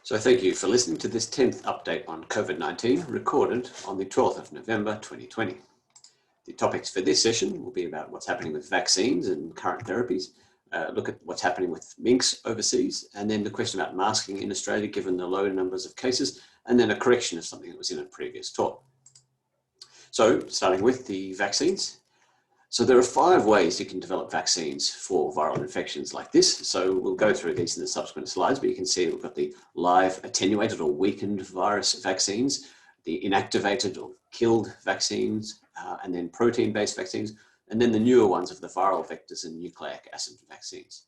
So thank you for listening to this 10th update on COVID-19 recorded on the 12th of November 2020. The topics for this session will be about what's happening with vaccines and current therapies, look at what's happening with MINKS overseas, and then the question about masking in Australia given the low numbers of cases, and then a correction of something that was in a previous talk. So starting with the vaccines. So there are 5 ways you can develop vaccines for viral infections like this. So we'll go through these in the subsequent slides, but you can see we've got the live attenuated or weakened virus vaccines, the inactivated or killed vaccines, and then protein-based vaccines, and then the newer ones of the viral vectors and nucleic acid vaccines.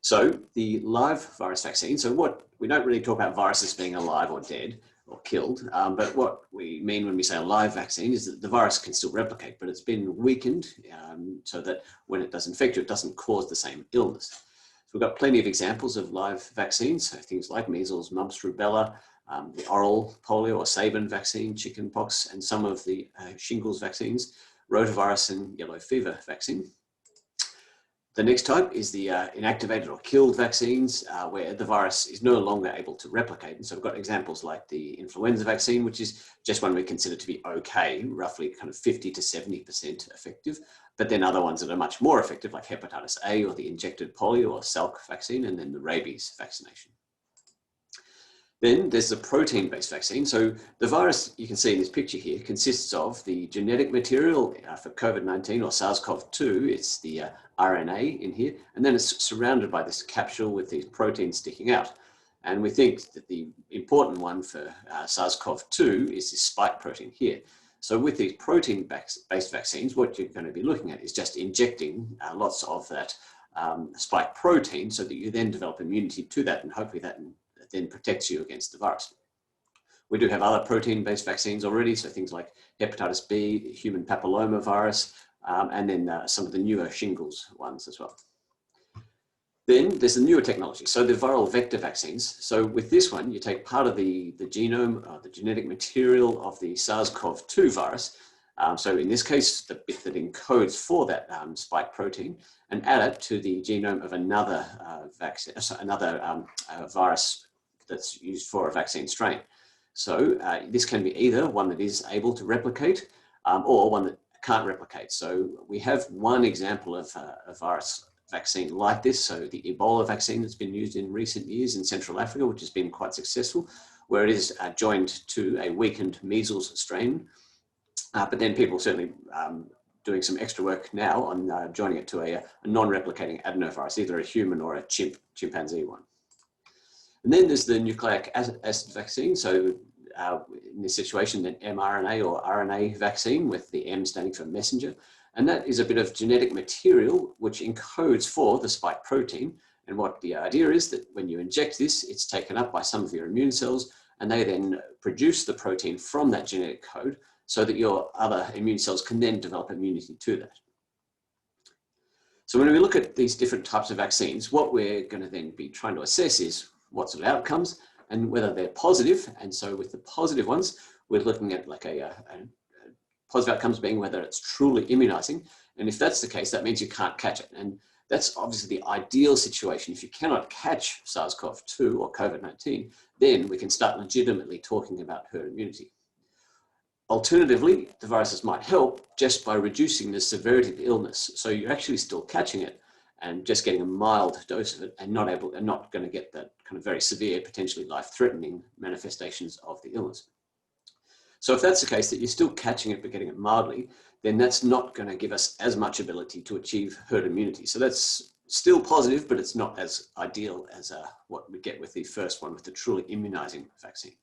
So the live virus vaccine, so we don't really talk about viruses being alive or dead or killed, but what we mean when we say a live vaccine is that the virus can still replicate, but it's been weakened so that when it does infect you, it doesn't cause the same illness. So we've got plenty of examples of live vaccines, so things like measles, mumps, rubella, the oral polio or Sabin vaccine, chickenpox, and some of the shingles vaccines, rotavirus and yellow fever vaccine. The next type is the inactivated or killed vaccines, where the virus is no longer able to replicate. And so we've got examples like the influenza vaccine, which is just one we consider to be okay, roughly kind of 50 to 70% effective. But then other ones that are much more effective, like hepatitis A or the injected polio or Salk vaccine, and then the rabies vaccination. Then there's the protein-based vaccine. So the virus you can see in this picture here consists of the genetic material for COVID-19 or SARS-CoV-2. It's the RNA in here, and then it's surrounded by this capsule with these proteins sticking out. And we think that the important one for SARS-CoV-2 is this spike protein here. So with these protein-based vaccines, what you're going to be looking at is just injecting lots of that spike protein so that you then develop immunity to that, and hopefully that then protects you against the virus. We do have other protein-based vaccines already, so things like hepatitis B, human papillomavirus, and then some of the newer shingles ones as well. Then there's the newer technology, so the viral vector vaccines. So with this one, you take part of the genome, the genetic material of the SARS-CoV-2 virus, so in this case, the bit that encodes for that spike protein, and add it to the genome of another vaccine, virus that's used for a vaccine strain. So this can be either one that is able to replicate or one that can't replicate. So we have one example of a virus vaccine like this. So the Ebola vaccine that's been used in recent years in Central Africa, which has been quite successful, where it is joined to a weakened measles strain. But then people certainly doing some extra work now on joining it to a non-replicating adenovirus, either a human or a chimpanzee one. And then there's the nucleic acid vaccine. So in this situation, an mRNA or RNA vaccine with the M standing for messenger. And that is a bit of genetic material which encodes for the spike protein. And what the idea is that when you inject this, it's taken up by some of your immune cells, and they then produce the protein from that genetic code so that your other immune cells can then develop immunity to that. So when we look at these different types of vaccines, what we're going to then be trying to assess is what sort of outcomes and whether they're positive. And so with the positive ones, we're looking at like a positive outcomes being whether it's truly immunizing. And if that's the case, that means you can't catch it. And that's obviously the ideal situation. If you cannot catch SARS-CoV-2 or COVID-19, then we can start legitimately talking about herd immunity. Alternatively, the viruses might help just by reducing the severity of illness. So you're actually still catching it and just getting a mild dose of it and not going to get that kind of very severe, potentially life-threatening manifestations of the illness. So if that's the case, that you're still catching it but getting it mildly, then that's not going to give us as much ability to achieve herd immunity. So that's still positive, but it's not as ideal as what we get with the first one, with the truly immunizing vaccine.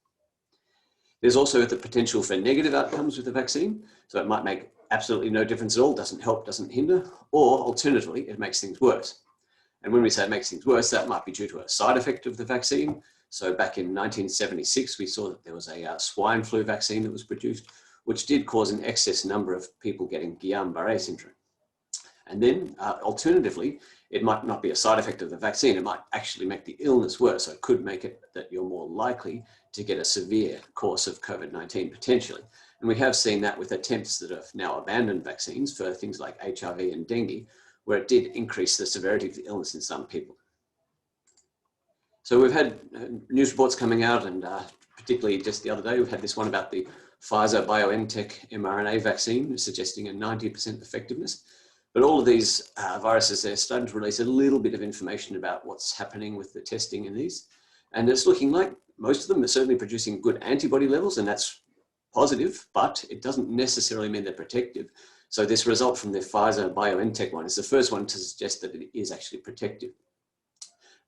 There's also the potential for negative outcomes with the vaccine. So it might make absolutely no difference at all, doesn't help, doesn't hinder, or alternatively, it makes things worse. And when we say it makes things worse, that might be due to a side effect of the vaccine. So back in 1976, we saw that there was a swine flu vaccine that was produced, which did cause an excess number of people getting Guillain-Barré syndrome. And then alternatively, it might not be a side effect of the vaccine, it might actually make the illness worse. So it could make it that you're more likely to get a severe course of COVID-19 potentially. And we have seen that with attempts that have now abandoned vaccines for things like HIV and dengue, where it did increase the severity of the illness in some people. So we've had news reports coming out, and particularly just the other day, we've had this one about the Pfizer-BioNTech mRNA vaccine suggesting a 90% effectiveness. But all of these viruses, they're starting to release a little bit of information about what's happening with the testing in these. And it's looking like most of them are certainly producing good antibody levels, and that's positive, but it doesn't necessarily mean they're protective. So this result from the Pfizer-BioNTech one is the first one to suggest that it is actually protective.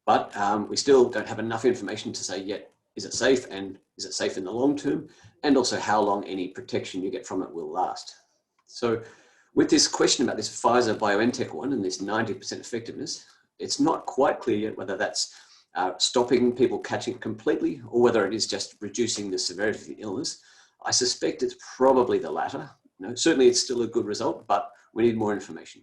But we still don't have enough information to say yet, is it safe, and is it safe in the long term, and also how long any protection you get from it will last. So with this question about this Pfizer-BioNTech one and this 90% effectiveness, it's not quite clear yet whether that's stopping people catching it completely or whether it is just reducing the severity of the illness. I suspect it's probably the latter. Certainly it's still a good result, but we need more information.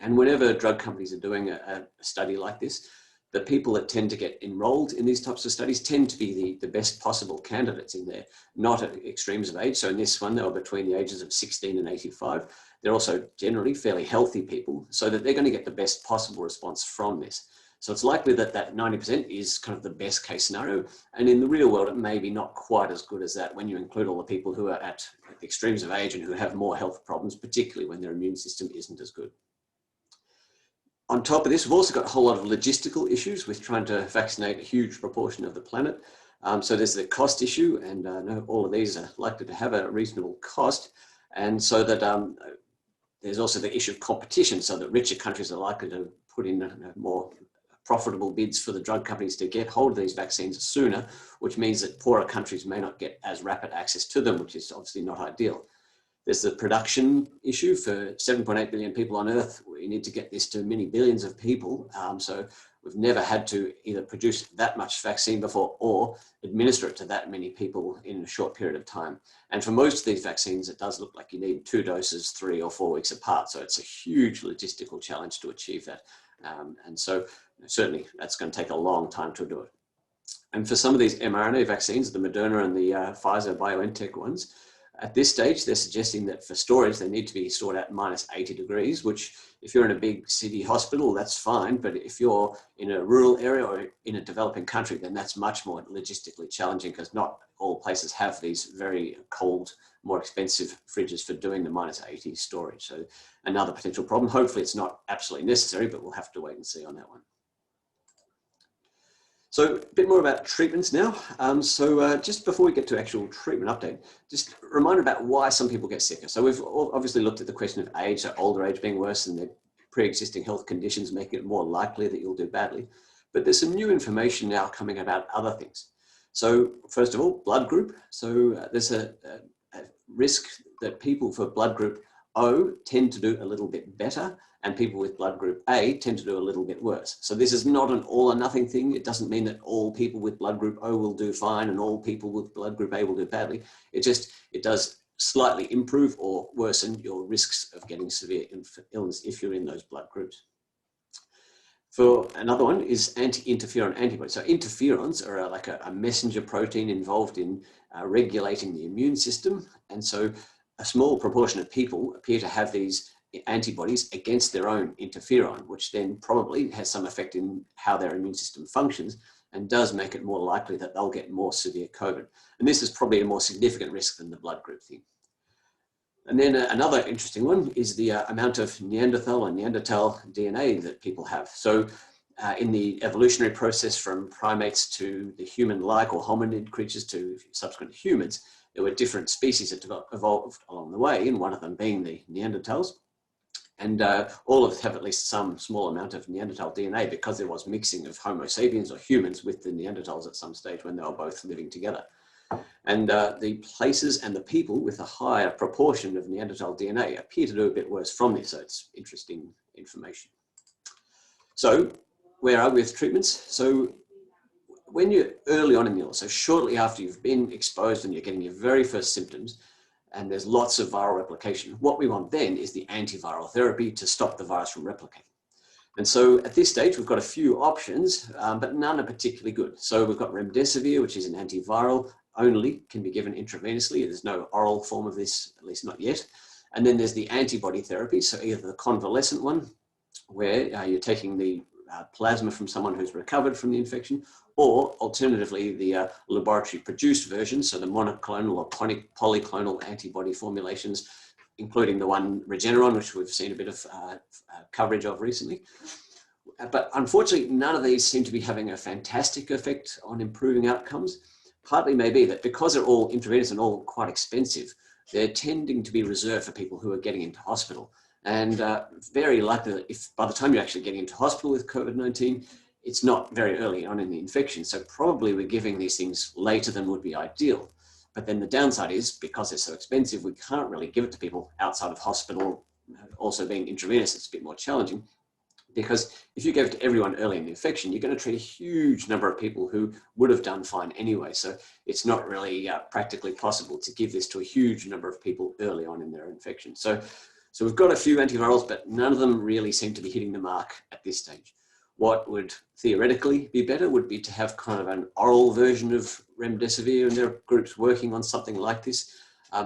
And whenever drug companies are doing a study like this, the people that tend to get enrolled in these types of studies tend to be the best possible candidates in there, not at extremes of age. So in this one, they were between the ages of 16 and 85. They're also generally fairly healthy people, so that they're going to get the best possible response from this. So it's likely that that 90% is kind of the best case scenario. And in the real world, it may be not quite as good as that when you include all the people who are at extremes of age and who have more health problems, particularly when their immune system isn't as good. On top of this, we've also got a whole lot of logistical issues with trying to vaccinate a huge proportion of the planet. So there's the cost issue, and all of these are likely to have a reasonable cost. And so that there's also the issue of competition, so that richer countries are likely to put in more profitable bids for the drug companies to get hold of these vaccines sooner, which means that poorer countries may not get as rapid access to them, which is obviously not ideal. There's the production issue. For 7.8 billion people on Earth, we need to get this to many billions of people. So we've never had to either produce that much vaccine before or administer it to that many people in a short period of time. And for most of these vaccines, it does look like you need 2 doses 3 or 4 weeks apart. So it's a huge logistical challenge to achieve that. And so certainly that's going to take a long time to do it. And for some of these mRNA vaccines, the Moderna and the Pfizer-BioNTech ones, at this stage, they're suggesting that for storage, they need to be stored at -80 degrees, which if you're in a big city hospital, that's fine. But if you're in a rural area or in a developing country, then that's much more logistically challenging because not all places have these very cold, more expensive fridges for doing the -80 storage. So another potential problem. Hopefully it's not absolutely necessary, but we'll have to wait and see on that one. So a bit more about treatments now. Just before we get to actual treatment update, just a reminder about why some people get sicker. So we've obviously looked at the question of age, so older age being worse and the pre-existing health conditions making it more likely that you'll do badly. But there's some new information now coming about other things. So first of all, blood group. So there's a risk that people for blood group O tend to do a little bit better, and people with blood group A tend to do a little bit worse. So this is not an all or nothing thing. It doesn't mean that all people with blood group O will do fine and all people with blood group A will do badly. It does slightly improve or worsen your risks of getting severe illness if you're in those blood groups. For another one is anti-interferon antibodies. So interferons are like a messenger protein involved in regulating the immune system. And so a small proportion of people appear to have these antibodies against their own interferon, which then probably has some effect in how their immune system functions and does make it more likely that they'll get more severe COVID. And this is probably a more significant risk than the blood group thing. And then another interesting one is the amount of Neanderthal and Neanderthal DNA that people have. So in the evolutionary process from primates to the human-like or hominid creatures to subsequent humans, there were different species that evolved along the way, and one of them being the Neanderthals. And all of us have at least some small amount of Neanderthal DNA because there was mixing of Homo sapiens or humans with the Neanderthals at some stage when they were both living together. And the places and the people with a higher proportion of Neanderthal DNA appear to do a bit worse from this. So it's interesting information. So where are we with treatments? So when you're early on in the illness, so shortly after you've been exposed and you're getting your very first symptoms, and there's lots of viral replication, what we want then is the antiviral therapy to stop the virus from replicating. And so at this stage, we've got a few options, but none are particularly good. So we've got remdesivir, which is an antiviral, only can be given intravenously. There's no oral form of this, at least not yet. And then there's the antibody therapy. So either the convalescent one, where you're taking the plasma from someone who's recovered from the infection, or alternatively, the laboratory-produced version, so the monoclonal or polyclonal antibody formulations, including the one Regeneron, which we've seen a bit of coverage of recently. But unfortunately, none of these seem to be having a fantastic effect on improving outcomes. Partly maybe that because they're all intravenous and all quite expensive, they're tending to be reserved for people who are getting into hospital. And very likely that if by the time you're actually getting into hospital with COVID-19, it's not very early on in the infection. So probably we're giving these things later than would be ideal. But then the downside is, because they're so expensive, we can't really give it to people outside of hospital. Also being intravenous, it's a bit more challenging. Because if you give it to everyone early in the infection, you're going to treat a huge number of people who would have done fine anyway. So it's not really practically possible to give this to a huge number of people early on in their infection. So we've got a few antivirals, but none of them really seem to be hitting the mark at this stage. What would theoretically be better would be to have kind of an oral version of remdesivir, and there are groups working on something like this.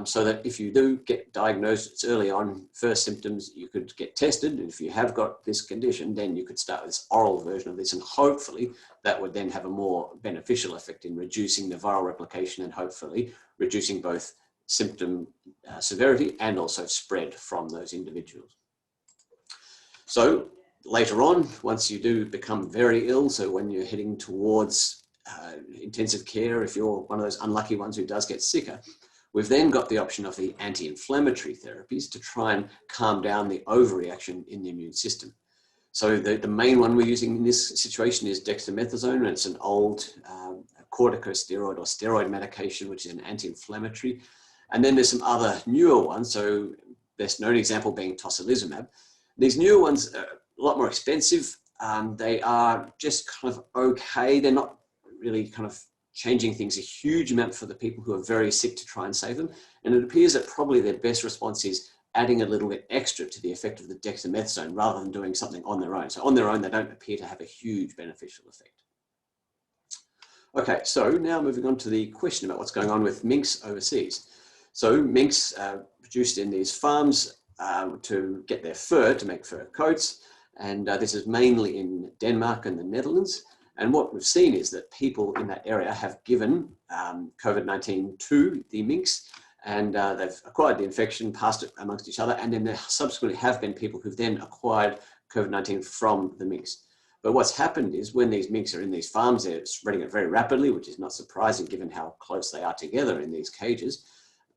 So that if you do get diagnosed, it's early on, first symptoms, you could get tested. And if you have got this condition, then you could start this oral version of this. And hopefully that would then have a more beneficial effect in reducing the viral replication and hopefully reducing both symptom severity and also spread from those individuals. So later on, once you do become very ill, so when you're heading towards intensive care, if you're one of those unlucky ones who does get sicker, we've then got the option of the anti-inflammatory therapies to try and calm down the overreaction in the immune system. So the main one we're using in this situation is dexamethasone, and it's an old corticosteroid or steroid medication, which is an anti-inflammatory. And then there's some other newer ones. So best known example being tocilizumab. These newer ones are a lot more expensive. They are just kind of okay. They're not really kind of changing things a huge amount for the people who are very sick to try and save them. And it appears that probably their best response is adding a little bit extra to the effect of the dexamethasone rather than doing something on their own. So on their own, they don't appear to have a huge beneficial effect. Okay, so now moving on to the question about what's going on with minks overseas. So minks are produced in these farms to get their fur, to make fur coats. And this is mainly in Denmark and the Netherlands. And what we've seen is that people in that area have given COVID-19 to the minks, and they've acquired the infection, passed it amongst each other, and then there subsequently have been people who've then acquired COVID-19 from the minks. But what's happened is when these minks are in these farms, they're spreading it very rapidly, which is not surprising given how close they are together in these cages,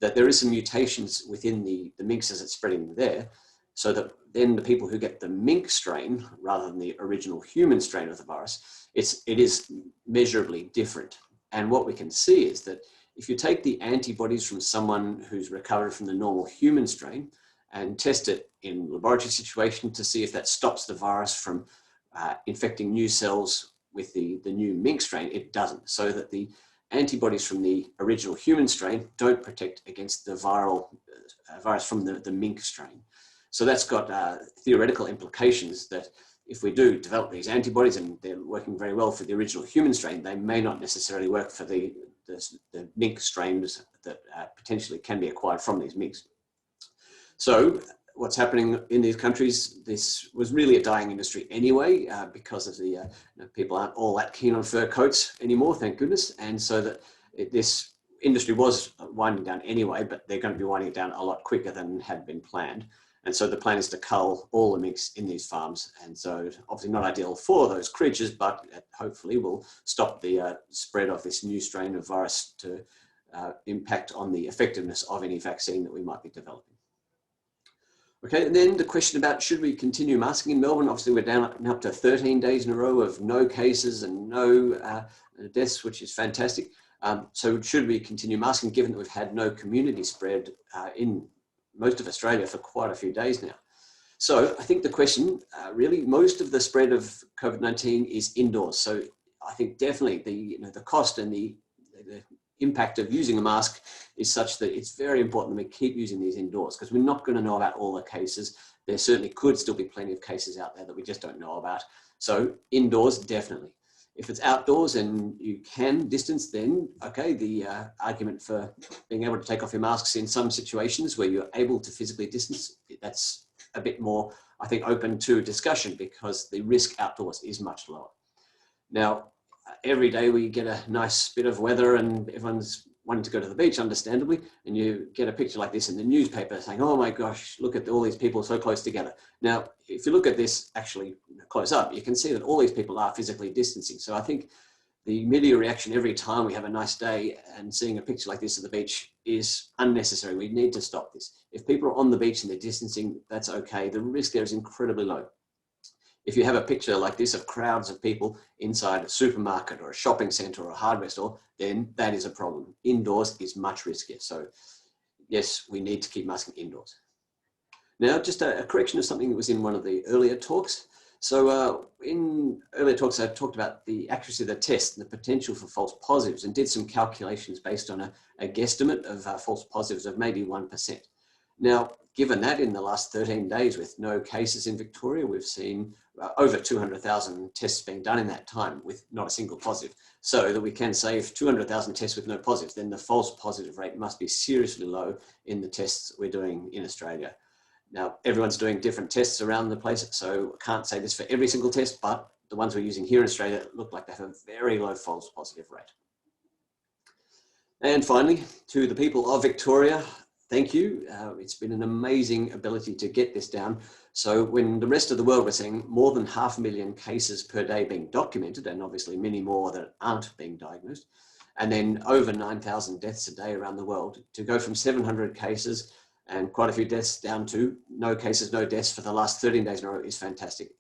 that there is some mutations within the minks as it's spreading there, so that then the people who get the mink strain, rather than the original human strain of the virus, it is measurably different. And what we can see is that if you take the antibodies from someone who's recovered from the normal human strain and test it in laboratory situation to see if that stops the virus from infecting new cells with the new mink strain, it doesn't. So that the antibodies from the original human strain don't protect against the virus from the mink strain. So that's got theoretical implications that if we do develop these antibodies and they're working very well for the original human strain, they may not necessarily work for the mink strains that potentially can be acquired from these minks. So what's happening in these countries, this was really a dying industry anyway, because of the people aren't all that keen on fur coats anymore, thank goodness. And so that this industry was winding down anyway, but they're going to be winding it down a lot quicker than had been planned. And so the plan is to cull all the minks in these farms. And so obviously not ideal for those creatures, but hopefully will stop the spread of this new strain of virus to impact on the effectiveness of any vaccine that we might be developing. Okay, and then the question about should we continue masking in Melbourne? Obviously we're down up to 13 days in a row of no cases and no deaths, which is fantastic. So should we continue masking given that we've had no community spread in most of Australia for quite a few days now? So I think the question, really, most of the spread of COVID-19 is indoors. So I think definitely the cost and the impact of using a mask is such that it's very important that we keep using these indoors, because we're not going to know about all the cases. There certainly could still be plenty of cases out there that we just don't know about. So indoors, definitely. If it's outdoors and you can distance, then okay, the argument for being able to take off your masks in some situations where you're able to physically distance, that's a bit more I think, open to discussion because the risk outdoors is much lower. Now, every day we get a nice bit of weather and everyone's wanting to go to the beach, understandably, and you get a picture like this in the newspaper saying, oh my gosh, look at all these people so close together. Now, if you look at this actually close up, you can see that all these people are physically distancing. So I think the media reaction every time we have a nice day and seeing a picture like this at the beach is unnecessary. We need to stop this. If people are on the beach and they're distancing, that's okay. The risk there is incredibly low. If you have a picture like this of crowds of people inside a supermarket or a shopping center or a hardware store, then that is a problem. Indoors is much riskier. So yes, we need to keep masking indoors. Now, just a correction of something that was in one of the earlier talks. So in earlier talks, I talked about the accuracy of the test and the potential for false positives and did some calculations based on a guesstimate of false positives of maybe 1%. Now, given that in the last 13 days with no cases in Victoria, we've seen over 200,000 tests being done in that time with not a single positive. So that we can say if 200,000 tests with no positives, then the false positive rate must be seriously low in the tests we're doing in Australia. Now, everyone's doing different tests around the place, so I can't say this for every single test, but the ones we're using here in Australia look like they have a very low false positive rate. And finally, to the people of Victoria, thank you. It's been an amazing ability to get this down. So when the rest of the world, we're seeing more than 500,000 cases per day being documented, and obviously many more that aren't being diagnosed, and then over 9,000 deaths a day around the world, to go from 700 cases and quite a few deaths down to no cases, no deaths for the last 13 days in a row is fantastic.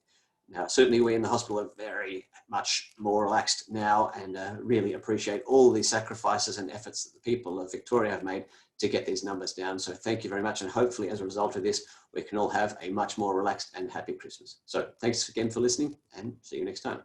Now, certainly we in the hospital are very much more relaxed now and really appreciate all the sacrifices and efforts that the people of Victoria have made to get these numbers down. So thank you very much. And hopefully as a result of this, we can all have a much more relaxed and happy Christmas. So thanks again for listening and see you next time.